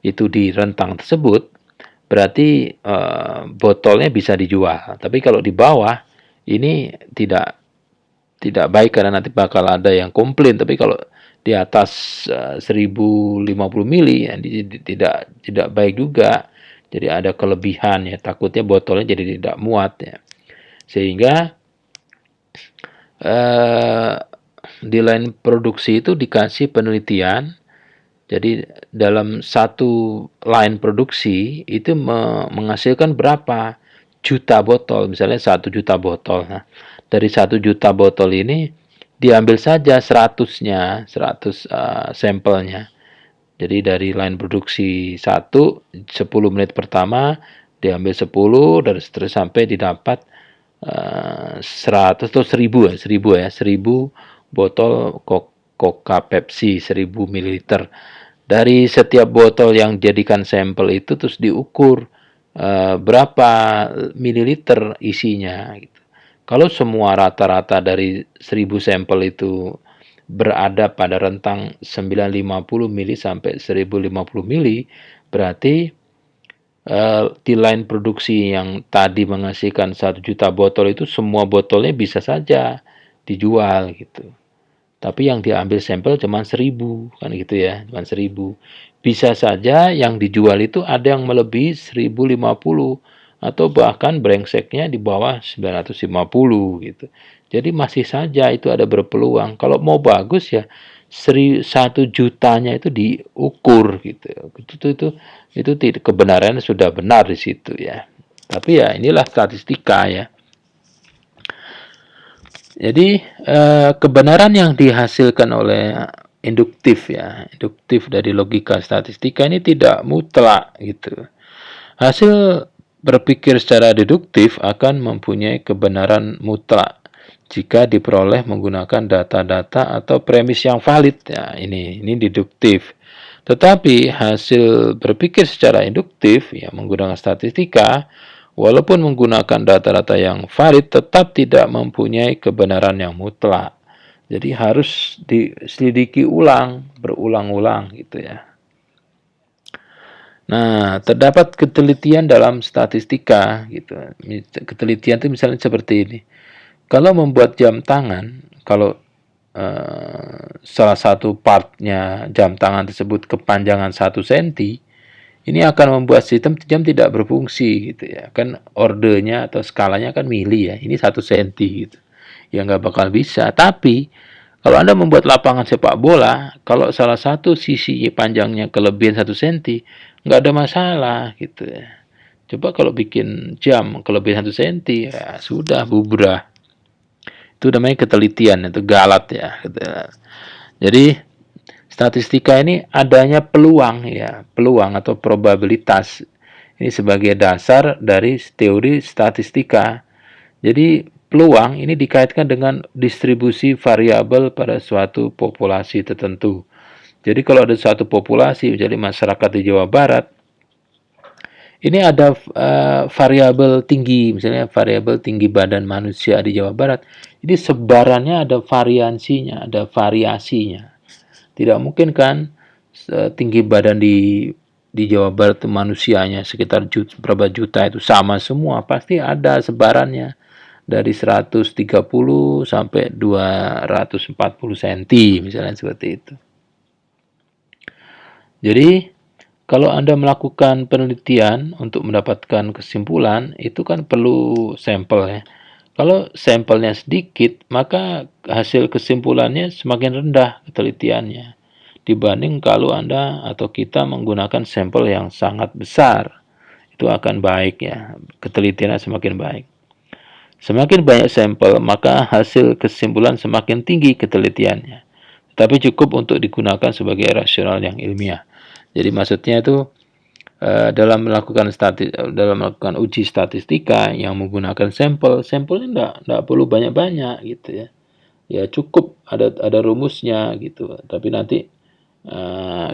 itu di rentang tersebut, berarti botolnya bisa dijual. Tapi kalau di bawah ini tidak baik karena nanti bakal ada yang komplain. Tapi kalau di atas 1050 mili ya, tidak baik juga. Jadi ada kelebihan ya, takutnya botolnya jadi tidak muat ya. Sehingga di line produksi itu dikasih penelitian. Jadi dalam satu line produksi itu menghasilkan berapa juta botol, misalnya 1 juta botol. Nah, dari 1 juta botol ini diambil saja 100-nya, 100 sampelnya. Jadi dari line produksi 10 menit pertama diambil 10 dan seterusnya sampai didapat 100 atau 1000 ya, 1000 botol Coca Pepsi 1000 ml. Dari setiap botol yang jadikan sampel itu terus diukur berapa mililiter isinya gitu. Kalau semua rata-rata dari 1000 sampel itu berada pada rentang 950 mili sampai 1050 mili, berarti di line produksi yang tadi menghasilkan 1 juta botol itu semua botolnya bisa saja dijual gitu. Tapi yang diambil sampel cuma 1000 kan gitu ya, cuma 1000. Bisa saja yang dijual itu ada yang melebihi 1050 atau bahkan brengseknya di bawah 950 gitu. Jadi masih saja itu ada berpeluang. Kalau mau bagus ya 1 jutanya itu diukur gitu. Itu kebenarannya sudah benar di situ ya. Tapi ya inilah statistika ya. Jadi kebenaran yang dihasilkan oleh induktif ya, induktif dari logika statistika ini tidak mutlak gitu. Hasil berpikir secara deduktif akan mempunyai kebenaran mutlak jika diperoleh menggunakan data-data atau premis yang valid ya, ini deduktif. Tetapi hasil berpikir secara induktif ya menggunakan statistika walaupun menggunakan data-data yang valid tetap tidak mempunyai kebenaran yang mutlak. Jadi harus diselidiki ulang, berulang-ulang gitu ya. Nah, terdapat ketelitian dalam statistika gitu. Ketelitian itu misalnya seperti ini. Kalau membuat jam tangan, kalau salah satu partnya jam tangan tersebut kepanjangan 1 cm, ini akan membuat sistem jam tidak berfungsi gitu ya. Kan ordernya atau skalanya kan mili ya. Ini 1 cm gitu. Ya nggak bakal bisa. Tapi kalau Anda membuat lapangan sepak bola, kalau salah satu sisi panjangnya kelebihan 1 cm, nggak ada masalah gitu ya. Coba kalau bikin jam kelebihan 1 cm, ya sudah bubrah. Itu namanya ketelitian, itu galat ya. Gitu. Jadi statistika ini adanya peluang ya, peluang atau probabilitas. Ini sebagai dasar dari teori statistika. Jadi peluang ini dikaitkan dengan distribusi variabel pada suatu populasi tertentu. Jadi kalau ada suatu populasi, misalnya masyarakat di Jawa Barat, ini ada variabel tinggi, misalnya variabel tinggi badan manusia di Jawa Barat. Ini sebarannya ada variansinya, ada variasinya. Tidak mungkin kan tinggi badan di Jawa Barat manusianya sekitar berapa juta itu sama semua, pasti ada sebarannya dari 130 sampai 240 cm misalnya seperti itu. Jadi kalau Anda melakukan penelitian untuk mendapatkan kesimpulan itu kan perlu sampel ya. Kalau sampelnya sedikit, maka hasil kesimpulannya semakin rendah ketelitiannya dibanding kalau Anda atau kita menggunakan sampel yang sangat besar. Itu akan baik ya, ketelitiannya semakin baik. Semakin banyak sampel, maka hasil kesimpulan semakin tinggi ketelitiannya. tapi cukup untuk digunakan sebagai rasional yang ilmiah. Jadi maksudnya itu dalam melakukan uji statistika yang menggunakan sampelnya enggak perlu banyak-banyak gitu ya. Ya cukup ada rumusnya gitu. Tapi nanti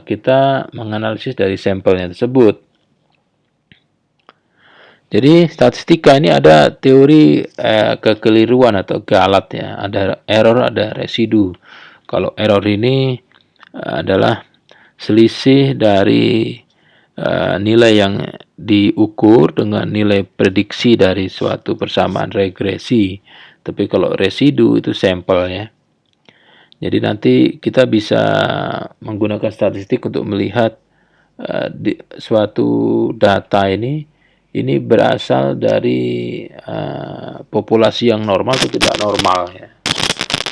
kita menganalisis dari sampelnya tersebut. Jadi statistika ini ada teori kekeliruan atau galat ya. Ada error, ada residu. Kalau error ini adalah selisih dari nilai yang diukur dengan nilai prediksi dari suatu persamaan regresi. Tapi kalau residu itu sampel ya. Jadi nanti kita bisa menggunakan statistik untuk melihat suatu data ini berasal dari populasi yang normal atau tidak normal ya.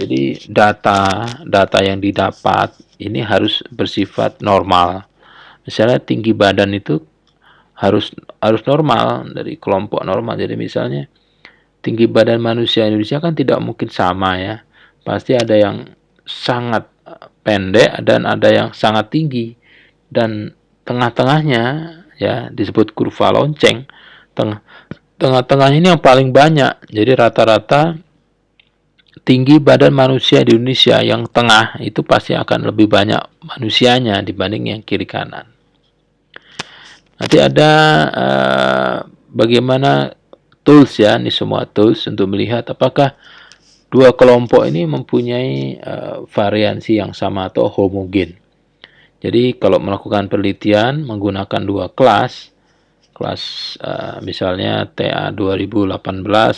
Jadi data yang didapat ini harus bersifat normal. Misalnya tinggi badan itu harus harus normal dari kelompok normal. Jadi misalnya tinggi badan manusia Indonesia kan tidak mungkin sama ya. Pasti ada yang sangat pendek dan ada yang sangat tinggi, dan tengah-tengahnya ya disebut kurva lonceng. Tengah-tengahnya ini yang paling banyak. Jadi rata-rata tinggi badan manusia di Indonesia yang tengah itu pasti akan lebih banyak manusianya dibanding yang kiri kanan. Nanti ada bagaimana tools ya, ini semua tools untuk melihat apakah dua kelompok ini mempunyai variansi yang sama atau homogen. Jadi kalau melakukan penelitian menggunakan dua kelas misalnya TA 2018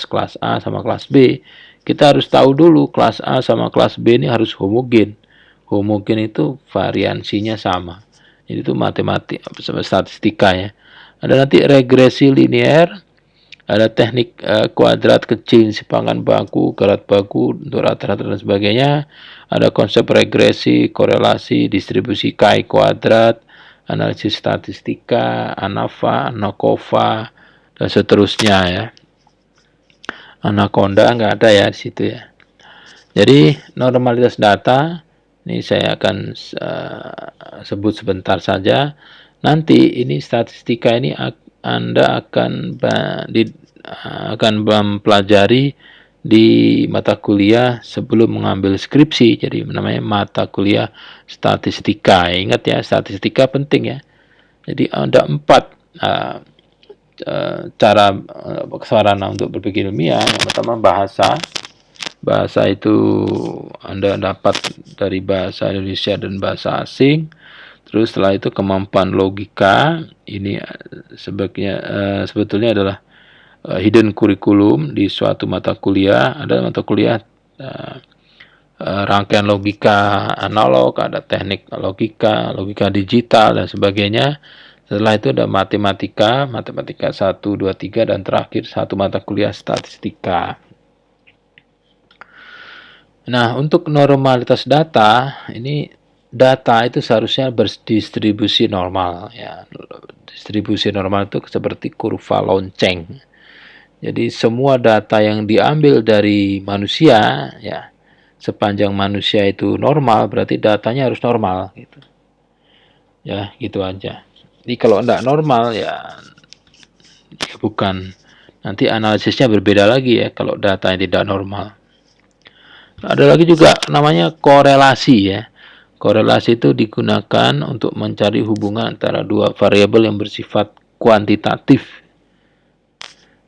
kelas A sama kelas B, kita harus tahu dulu kelas A sama kelas B ini harus homogen. Homogen itu variansinya sama. Jadi itu matematik sama statistika ya. Ada nanti regresi linear, ada teknik kuadrat kecil simpangan baku, garat baku untuk rata-rata dan sebagainya. Ada konsep regresi, korelasi, distribusi chi kuadrat, analisis statistika, ANAVA, ANOVA, dan seterusnya ya. Anaconda nggak ada ya di situ ya. Jadi normalitas data ini saya akan sebut sebentar saja. Nanti ini statistika ini Anda akan mempelajari di mata kuliah sebelum mengambil skripsi. Jadi namanya mata kuliah statistika. Ingat ya, statistika penting ya. Jadi ada 4 cara sarana untuk berpikir ilmiah. Yang pertama bahasa. Bahasa itu Anda dapat dari bahasa Indonesia dan bahasa asing. Terus setelah itu kemampuan logika, ini sebetulnya adalah hidden curriculum di suatu mata kuliah. Ada mata kuliah rangkaian logika analog, ada teknik logika, logika digital dan sebagainya. Setelah itu ada matematika 1, 2, 3, dan terakhir satu mata kuliah statistika. Nah, untuk normalitas data, ini data itu seharusnya berdistribusi normal ya. Distribusi normal itu seperti kurva lonceng. Jadi semua data yang diambil dari manusia ya, sepanjang manusia itu normal berarti datanya harus normal gitu. Ya, gitu aja. Jadi kalau enggak normal ya bukan. Nanti analisisnya berbeda lagi ya kalau datanya tidak normal. Ada lagi juga namanya korelasi ya. Korelasi itu digunakan untuk mencari hubungan antara dua variabel yang bersifat kuantitatif.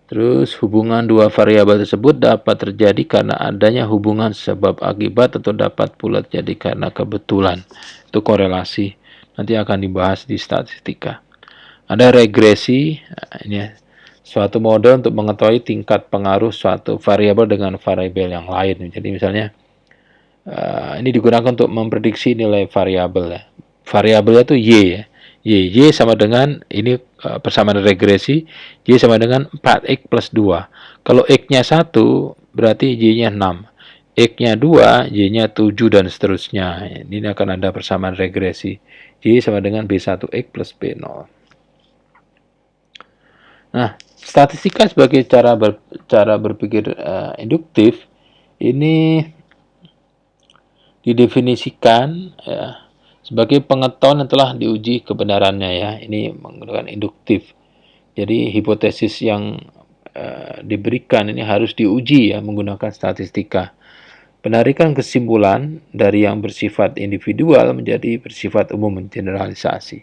Terus hubungan dua variabel tersebut dapat terjadi karena adanya hubungan sebab akibat atau dapat pula terjadi karena kebetulan. Itu korelasi. Nanti akan dibahas di statistika. Ada regresi, ini ya, suatu model untuk mengetahui tingkat pengaruh suatu variabel dengan variabel yang lain. Jadi misalnya ini digunakan untuk memprediksi nilai variabel ya. Variabelnya itu Y ya. Y sama dengan ini persamaan regresi, Y sama dengan 4X plus 2. Kalau X-nya 1 berarti Y-nya 6. X-nya 2, Y-nya 7 dan seterusnya. Ini akan ada persamaan regresi. Y sama dengan B1X plus B0. Nah, statistika sebagai cara berpikir induktif ini didefinisikan ya, sebagai pengetahuan yang telah diuji kebenarannya ya. Ini menggunakan induktif. Jadi hipotesis yang diberikan ini harus diuji ya menggunakan statistika. Penarikan kesimpulan dari yang bersifat individual menjadi bersifat umum generalisasi.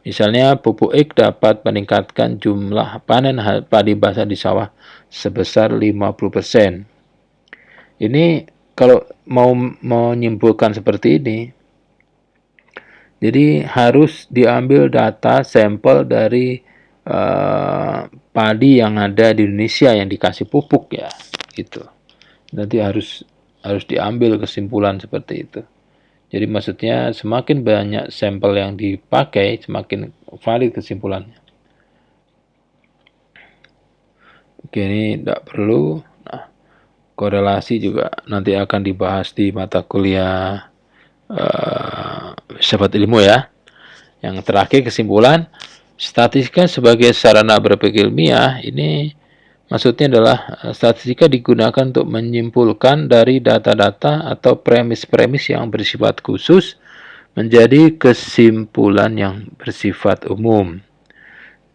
Misalnya pupuk X dapat meningkatkan jumlah panen padi basah di sawah sebesar 50%. Ini kalau mau menyimpulkan seperti ini, jadi harus diambil data sampel dari padi yang ada di Indonesia yang dikasih pupuk ya, gitu. Nanti harus diambil kesimpulan seperti itu. Jadi maksudnya semakin banyak sampel yang dipakai, semakin valid kesimpulannya. Oke, ini tidak perlu. Nah, korelasi juga nanti akan dibahas di mata kuliah filsafat ilmu ya. Yang terakhir kesimpulan, statistika sebagai sarana berpikir ilmiah ini maksudnya adalah statistika digunakan untuk menyimpulkan dari data-data atau premis-premis yang bersifat khusus menjadi kesimpulan yang bersifat umum.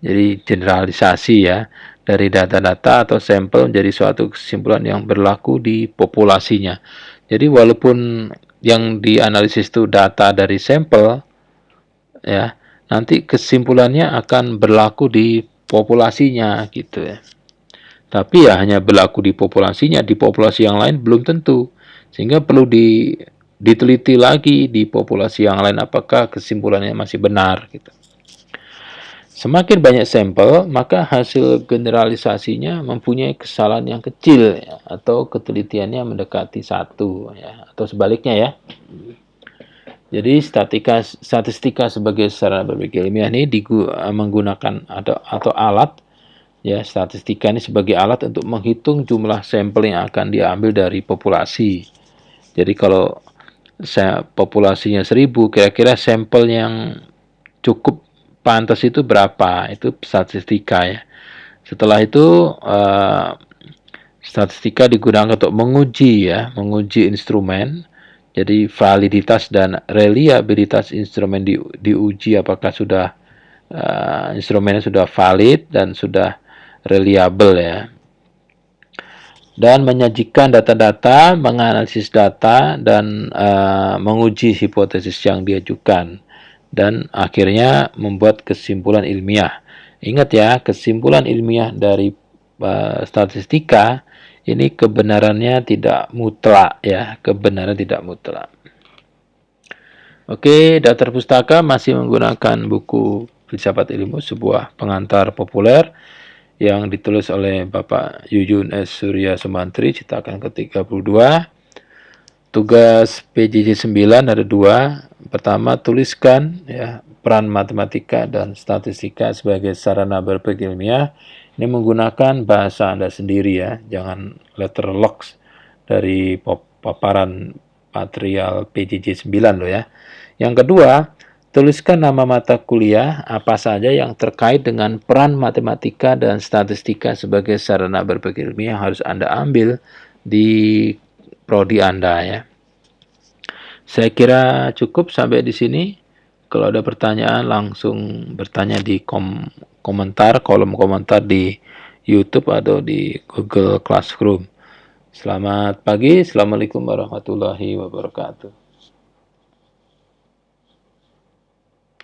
Jadi generalisasi ya, dari data-data atau sampel menjadi suatu kesimpulan yang berlaku di populasinya. Jadi walaupun yang dianalisis itu data dari sampel ya, nanti kesimpulannya akan berlaku di populasinya gitu ya. Tapi ya hanya berlaku di populasinya, di populasi yang lain belum tentu. Sehingga perlu diteliti lagi di populasi yang lain apakah kesimpulannya masih benar gitu. Semakin banyak sampel, maka hasil generalisasinya mempunyai kesalahan yang kecil ya, atau ketelitiannya mendekati 1 ya, atau sebaliknya ya. Jadi statistika sebagai sarana berpikir ilmiah ini menggunakan atau alat ya, statistika ini sebagai alat untuk menghitung jumlah sampel yang akan diambil dari populasi. Jadi kalau populasinya 1000, kira-kira sampel yang cukup pantas itu berapa? Itu statistika ya. Setelah itu statistika digunakan untuk menguji instrumen. Jadi validitas dan reliabilitas instrumen diuji apakah sudah instrumennya sudah valid dan sudah reliable ya. Dan menyajikan data-data, menganalisis data dan menguji hipotesis yang diajukan dan akhirnya membuat kesimpulan ilmiah. Ingat ya, kesimpulan ilmiah dari statistika ini kebenarannya tidak mutlak ya, kebenaran tidak mutlak. Oke, daftar pustaka masih menggunakan buku Filsafat Ilmu, sebuah pengantar populer yang ditulis oleh Bapak Yuyun S. Surya Sumantri, cetakan ke-32. Tugas PJJ 9 ada 2. Pertama, tuliskan ya peran matematika dan statistika sebagai sarana berpikir ilmiah. Ini menggunakan bahasa Anda sendiri ya, jangan letterbox dari paparan material PJJ 9 loh ya. Yang kedua, tuliskan nama mata kuliah apa saja yang terkait dengan peran matematika dan statistika sebagai sarana berpikir ilmiah yang harus Anda ambil di prodi Anda ya. Saya kira cukup sampai di sini. Kalau ada pertanyaan langsung bertanya di kolom komentar di YouTube atau di Google Classroom. Selamat pagi, Assalamualaikum warahmatullahi wabarakatuh.